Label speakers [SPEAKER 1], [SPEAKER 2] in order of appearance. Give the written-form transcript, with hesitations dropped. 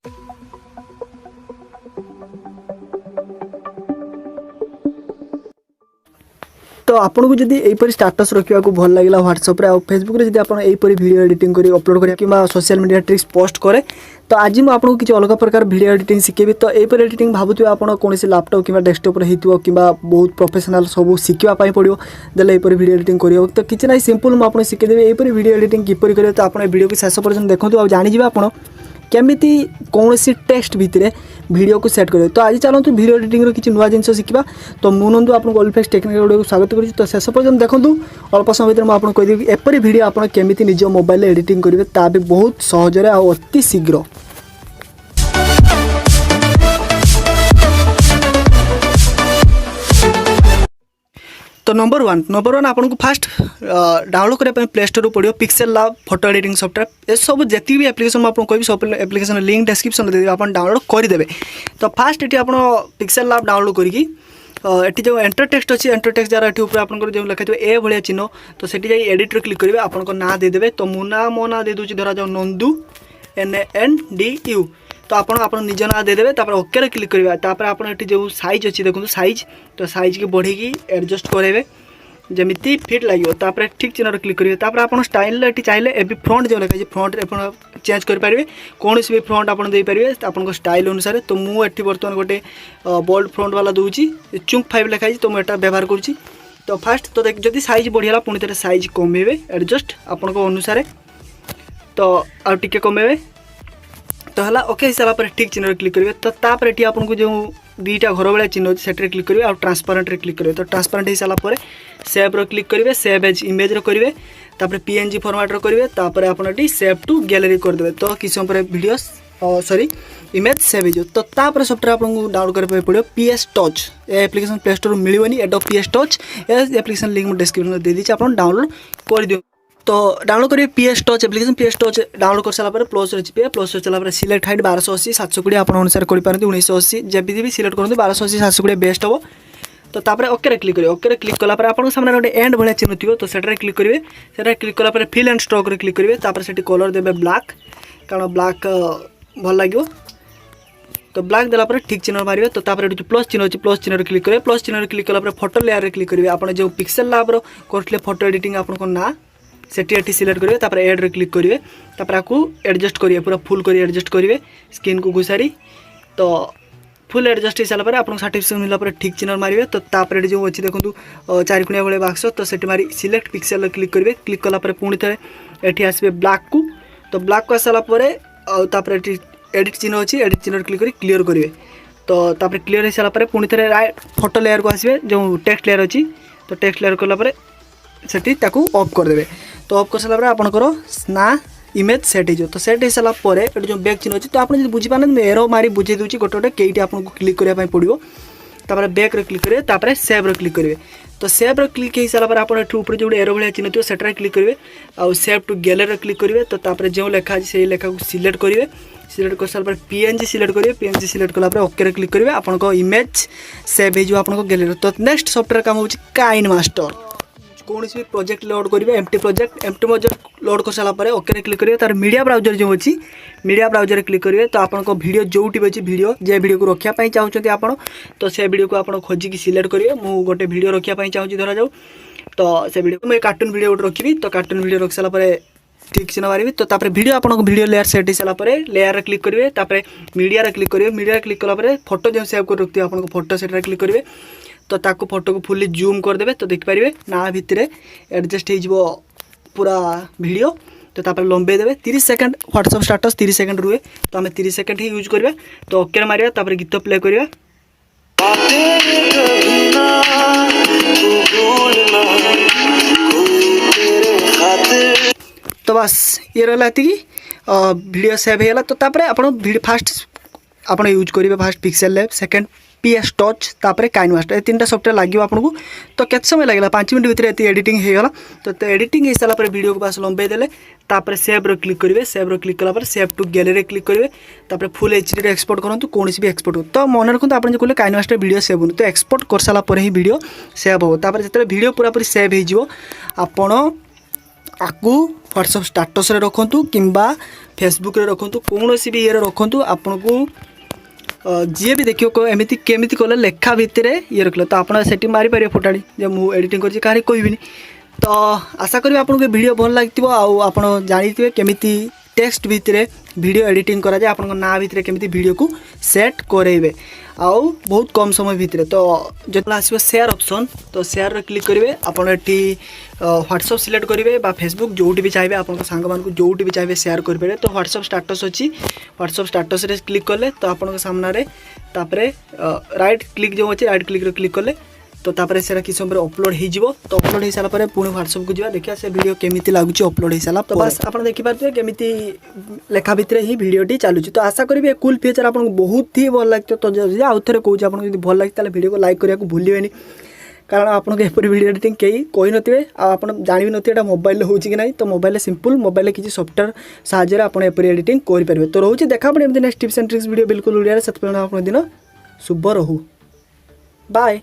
[SPEAKER 1] तो आपन को जदि एपरी स्टेटस रखा को भल लगे व्हाट्सएप आ फेसबुक रे जदि आपन एपरी वीडियो एडिटिंग करी अपलोड करिया कि सोशल मीडिया ट्रिक्स पोस्ट करे तो आज मैं आपको किसी अलग प्रकार वीडियो एडिटिंग शिखेबी। तो एपरी एडिटिंग भावुवे आपन कौन लैपटॉप कि डेस्कटॉप रे हितो कि बहुत प्रोफेशनल सब शिखापी पड़ो देले एपरी वीडियो एडिटिंग करियो। तो किसी ना सिंपल मैं आपको शिखेदेवी एपरी वीडियो एडिटिंग किपरि करियो। तो आपन वीडियो को शेष पर्यंत देखो आ जानि जिबा आपन केमिति कौन सी टेक्स्ट भितर वीडियो को सेट करें। तो आज चलते वीडियो एडिटिंग किसी नुआ जिन शिखा। तो मु नंदु आपको ओल्डफेक्स टेक्निकल वीडियो को स्वागत करुँच। तो शेष पर्यंत देखूँ अल्प समय भर मुझे कहीदेवी एपरी वीडियो आप केमिति निज मोबाइल एडिटिंग करेंगे ता भी बहुत सहजरे अति शीघ्र। तो नंबर वन आपको फास्ट डाउनलोड करने प्ले स्टोर पड़ो pixel lab photo editing software. ये सब जी भी एप्लिकेशन आपको कहि सब एप्लिकेशन लिंक डिस्क्रिप्शन दे आप डाउनलोड करदे। तो फास्ट ये आप पिक्सेल लैब डाउनलोड करी एटी जो एंटर टेक्स्ट अच्छी एंटर टेक्स्ट जार ये आपको जो लिखा ए भाया चिन्ह तो सेठी जाई एडिट रे क्लिक करेंगे आपन ना देदेवे। तो मो ना दे दूची धरा जाओ नंदू NANDU। तो आप निज ना देदेवे ओके क्लिक करेंगे। तापर आप जो साइज अच्छी देखो साइज तो साइज के बढ़ी एडजस्ट करेंगे जमीती फिट लगे। तापर ठीक चिन्ह क्लिक करेंगे। तापर आप स्टाइल ये चाहिए ए फ्रंट जो लिखा फ्रंट चेंज करेंगे कौन भी फ्रंट आप देपारे आप स्टाइल अनुसार। तो मुझे बर्तमान गोटे बोल्ड फ्रंट वाला दूसरी चुंक 5 लिखाई तो मुझे व्यवहार करुँची। तो फास्ट तो जदि साइज बढ़ीगला पुणी थे साइज कमेबे एडजस्ट आपण अनुसार तो आउ टिके कमेबे तो है ओके हिसाब पर ठीक चिन्ह क्लिक करेंगे। तो तापर ये आपको जो दुईटा घर भाया चिन्ह अच्छे से क्लिक करेंगे और ट्रांसपेरेंट क्लिक करेंगे। तो ट्रांसपेरेंट हो सारा पर सेव रो क्लिक करेंगे सेव एज इमेज रो करेंगे तापर PNG फॉर्मेट रो करेंगे तापर आपन सेव टू गैलरी करदे। तो किसी समय वीडियो सॉरी इमेज सेव हो तो तापर सॉफ्टवेयर आपको डाउनलोड करने पड़ो PS टच। ए एप्लिकेशन प्ले स्टोर मिलनी Adobe PS touch application link description दे दीजिए आप डाउनलोड कर दियो। तो डाउनलोड करेंगे PS touch application PS touch download कर सारा प्लस अच्छी प्लस चला सिलेक्ट हाइट 1280 720 आप अनुसार करेंगे 1980 जब भी सिलेक्ट करते 1280 720 बेस्ट हम। तो तापर ओके क्लिक करेंगे ओके क्लिक कलापर आप सामने गोटे एंड भाया चिन्ह थी तो सेटा क्लिक करेंगे सेटा क्लिक कलापर फिल एंड स्ट्रोक रे क्लिक करेंगे तापर से कलर देवे ब्लैक कारण ब्लैक भल लगे। तो ब्लैक देलापर ठीक चिन्ह मारे। तो तापर जो प्लस चिन्ह अच्छी प्लस चिन्ह क्लिक करेंगे प्लस चिन्ह क्लिक कलापर फोटो लेयर रे क्लिक करेंगे आप जो पिक्सेल लैब करते फोटो एडिटिंग आपको ना सेठी सिलेक्ट करेंगे तापर एड रे क्लिक करेंगे तापर आपको एडजस्ट करेंगे पूरा फुल कर एडजस्ट करेंगे स्क्रीन को घुसारी। तो फुल एडजस्ट हो सारापर आपको सर्टिफिकेशन मिला ठीक चिन्ह मारे। तो तापर जो अच्छी देखो चारिकोणिया भाया बाक्स तो सेठी मारी सिलेक्ट पिक्सेल क्लिक करेंगे क्लिक कलापर पुणी थे ये आसवे ब्लैक को। तो ब्लैक को आसारापर एडिट चिन्ह अच्छी एडिट चिन्ह क्लिक कर क्लीयर करेंगे। तो तापर क्लीयर हो सारापर पुणी थे फोटो लेयर को आसवे जो टेक्स्ट लेयर अच्छी तो टेक्स्ट लेयर कलापर सेठी ताकू ऑफ करदे। तो ऑफ कर सारा आपंकर ना इमेज सेट हो। तो सेट हो सारापर जो बैक चिन्ह अच्छी तो आप बुझीपारे एरो मारी बुझे दूसरी गोटे गोटे कईटी आपको क्लिक करने पड़ो तापर बैक रे क्लिक करेंगे तापर सेव रे क्लिक करेंगे। तो सेव रे क्लिक हो सारापर आप ऊपर जो एरो भाया चिन्ह थी सेटा क्लिक करेंगे आउ सेव टू गैलरी क्लिक करेंगे। तो तापर जो लेखा से लेखा को सिलेक्ट करेंगे सिलेक्ट कर सारा PNG सिलेक्ट करेंगे PNG सिलेक्ट कलापर ओके क्लिक करेंगे आपको इमेज सेव हो आपको गैलरी। तो नेक्स्ट सॉफ्टवेयर काम होची काइनमास्टर। कौन भी प्रोजेक्ट लोड करेंगे एमटी प्रोजेक्ट लोड कर सारापर ओके क्लिक करेंगे तार मीडिया ब्राउजर जो अच्छी मीडिया ब्राउजर क्लिक करेंगे। तो आपको वीडियो जो अच्छी वीडियो जे वीडियो को रखापी चाहते आप तो से वीडियो को आप खोजिकी सिलेक्ट करेंगे मु गोटे वीडियो रखापी चाहूँगी धरा जाऊ। तो से वीडियो मैं कार्टून वीडियो गोटे रखी तो कार्टून वीडियो रख सारापर ठीक चिन्ह मारी। तो तापर वीडियो आपको वीडियो लेयर सेट हो सारापर लेयर क्लिक करेंगे तापर मीडिया क्लिक करेंगे मीडिया क्लिक कलापर फोटो जो सेव कर रखिए आपको फोटो सेटा क्लिक करेंगे। तो ताको फोटो को फुल्ली जूम करदे तो देखिपारे ना भितर एडजस्ट हो पूरा वीडियो। तो तापर लंबे देवे 30 सेकंड व्हाट्सएप स्टेटस 30 सेकंड रुए तो आम 30 सेकंड ही यूज करवा। तो ओके मारिया तापर गीत प्ले करवा। तो बस ये रहा वीडियो सेव होगा। तो तापर आप फास्ट आप यूज करेंगे fast pixel lab second PS touch तापर काइनमास्टर ये 3टा सॉफ्टवेयर लगे आपको। तो केत समय लगे 5 मिनट भितर ये एडिटिंग होगा। तो एडिटिंग हो सारापर वीडियो को बस लंबे देले तापर सेव रो क्लिक करेंगे सेव रो क्लिक कलापर सेव टू गैलरी क्लिक करेंगे तापर फुल HD रे एक्सपोर्ट करूँ कौन भी एक्सपोर्ट हो। तो मन रखते आप जो काइनमास्टर वीडियो सेव हो तो एक्सपोर्ट कर सारापर ही वीडियो सेव हो। तापर जो वीडियो पूरा पूरी सेव हो आपको व्हाट्सएप स्टाटस रखु कि फेसबुक रखु कौन सी भी ये रखु आपन को जी भी देखियो एमती केमी कले लेखा भितर ये रखल तो आप मारी पारे फोटाड़ी जे मुझे एडिटिंग कर कहनी तो आशा करी आपको वीडियो भल लगे आप जानी केमी टेक्स्ट भितर वीडियो एडिटिंग करा जाए आपन ना भितर केमी वीडियो को सेट करेबे आउ बहुत कम समय भितर तो जो आसो शेयर ऑप्शन तो शेयर रे क्लिक करेंगे आपड़ ये व्हाट्सएप सिलेक्ट करेंगे फेसबुक जोटी भी चाहिए आप सांग मान जोटी भी चाहिए शेयर करेंगे तो व्हाट्सएप स्टाटस अच्छी व्हाट्सएप स्टाटस रे क्लिक कले तो आपन सामने तापरे राइट क्लिक जो अच्छे राइट क्लिक रे क्लिक कले तो तापर से किस समय अपलोड हो तो अपलोड हो सारा पुणी व्हाट्सएप को जावा देखिए से वीडियो केमी लगुच अपलोड हो सारा तो बस आप देखिपे केमी लेखा भितर ही वीडियोटी चलुच तो आशा करी कूल फीचर आपको बहुत ही भल लगे तो आउ थे कौन आपको भल लगे वीडियो को लाइक करने को भूलें कारण आपको एपरी वीडियो एडिटिंग कहीं कही नथिबे आप जानि भी नथिबे मोबाइल हो कि नहीं तो मोबाइल सिंपल मोबाइल किसी सॉफ्टवेयर साहाय्य आप एपरी एडिटिंग करेंगे तो रोचे देखा पड़े next tips and tricks video बिल्कुल ओडिया से दिन शुभ रहू बाय।